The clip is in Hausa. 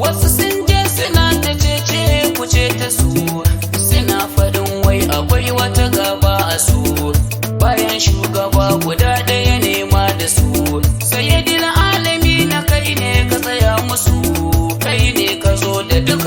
wasu sun je suna ta cece kuce ta su, suna faɗin wai akwai wata gaba a su, bayan shugaba guda ɗaya nema da su. Sayyidil alami na kai ne ka tsaya musu, kai ne ka zo da duk